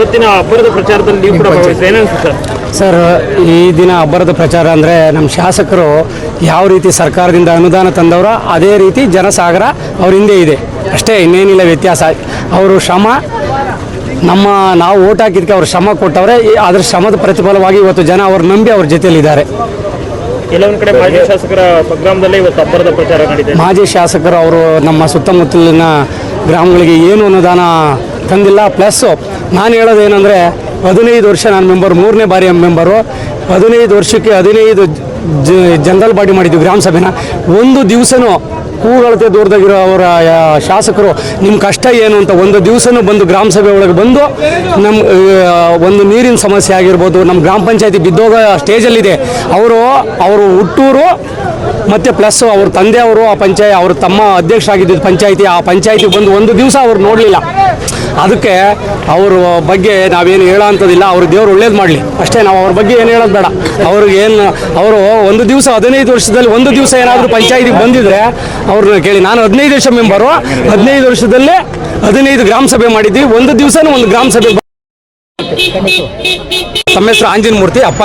ಇವತ್ತಿನ ಅಬ್ಬರದ ಪ್ರಚಾರದಲ್ಲಿ ನೀವು ಕೂಡ ಭಾಗವಹಿಸಿದ್ರೆ ಏನಿಸುತ್ತೆ ಸರ್? ಈ ದಿನ ಅಬ್ಬರದ ಪ್ರಚಾರ ಅಂದರೆ ನಮ್ಮ ಶಾಸಕರು ಯಾವ ರೀತಿ ಸರ್ಕಾರದಿಂದ ಅನುದಾನ ತಂದವರೋ ಅದೇ ರೀತಿ ಜನಸಾಗರ ಅವ್ರ ಹಿಂದೆ ಇದೆ ಅಷ್ಟೇ, ಇನ್ನೇನಿಲ್ಲ ವ್ಯತ್ಯಾಸ. ಅವರು ಶ್ರಮ ನಾವು ಓಟ್ ಹಾಕಿದ್ದಕ್ಕೆ ಅವ್ರು ಶ್ರಮ ಕೊಟ್ಟವ್ರೆ, ಅದ್ರ ಶ್ರಮದ ಪ್ರತಿಫಲವಾಗಿ ಇವತ್ತು ಜನ ಅವ್ರು ನಂಬಿ ಅವ್ರ ಜೊತೆಯಲ್ಲಿದ್ದಾರೆ. ಕೆಲವೊಂದು ಕಡೆ ಮಾಜಿ ಶಾಸಕರ ಸ್ವಗ್ರಾಮದಲ್ಲೇ ಇವತ್ತು ಅಬ್ಬರದ ಪ್ರಚಾರ ನಡೆದಿದೆ. ಮಾಜಿ ಶಾಸಕರು ಅವರು ನಮ್ಮ ಸುತ್ತಮುತ್ತಲಿನ ಗ್ರಾಮಗಳಿಗೆ ಏನು ಅನುದಾನ ತಂದಿಲ್ಲ. ಪ್ಲಸ್ಸು ನಾನು ಹೇಳೋದೇನೆಂದರೆ 15 ವರ್ಷ ನಾನು ಮೆಂಬರ್, 3ನೇ ಬಾರಿ ಮೆಂಬರು. 15 ವರ್ಷಕ್ಕೆ 15 ಜನರಲ್ ಬಾಡಿ ಮಾಡಿದ್ವಿ ಗ್ರಾಮ ಸಭೆನ. ಒಂದು ದಿವಸನೂ ಕೂಗಳತೆ ದೂರದಾಗಿರೋ ಅವರ ಶಾಸಕರು ನಿಮ್ಮ ಕಷ್ಟ ಏನು ಅಂತ ಒಂದು ದಿವಸನೂ ಬಂದು ಗ್ರಾಮ ಸಭೆ ಒಳಗೆ ಬಂದು ನಮ್ಮ ಒಂದು ನೀರಿನ ಸಮಸ್ಯೆ ಆಗಿರ್ಬೋದು, ನಮ್ಮ ಗ್ರಾಮ ಪಂಚಾಯತಿ ಬಿದ್ದೋಗ ಸ್ಟೇಜಲ್ಲಿದೆ. ಅವರು ಹುಟ್ಟೂರು ಮತ್ತು ಪ್ಲಸ್ ಅವ್ರ ತಂದೆಯವರು ಅವ್ರ ತಮ್ಮ ಅಧ್ಯಕ್ಷರಾಗಿದ್ದು ಪಂಚಾಯತಿ, ಆ ಪಂಚಾಯತಿಗೆ ಬಂದು ಒಂದು ದಿವಸ ಅವ್ರು ನೋಡಲಿಲ್ಲ. ಅದಕ್ಕೆ ಅವ್ರ ಬಗ್ಗೆ ನಾವೇನು ಹೇಳೋ ಅಂಥದ್ದಿಲ್ಲ. ಅವ್ರ ದೇವ್ರು ಒಳ್ಳೇದು ಮಾಡಲಿ ಅಷ್ಟೇ, ನಾವು ಅವ್ರ ಬಗ್ಗೆ ಏನು ಹೇಳೋದು ಬೇಡ. ಅವರು ಒಂದು ದಿವಸ 15 ವರ್ಷದಲ್ಲಿ ಒಂದು ದಿವಸ ಏನಾದರೂ ಪಂಚಾಯತಿಗೆ ಬಂದಿದ್ರೆ ಅವ್ರನ್ನ ಕೇಳಿ. ನಾನು 15 ವರ್ಷ ಮೆಂಬರು, 15 ವರ್ಷದಲ್ಲೇ 15 ಗ್ರಾಮ ಸಭೆ ಮಾಡಿದ್ವಿ. ಒಂದು ದಿವಸನೂ ಒಂದು ಗ್ರಾಮ ಸಭೆ. ತಮ್ಮ ಹೆಸರು ಆಂಜನೇಯ ಮೂರ್ತಿ ಅಪ್ಪ.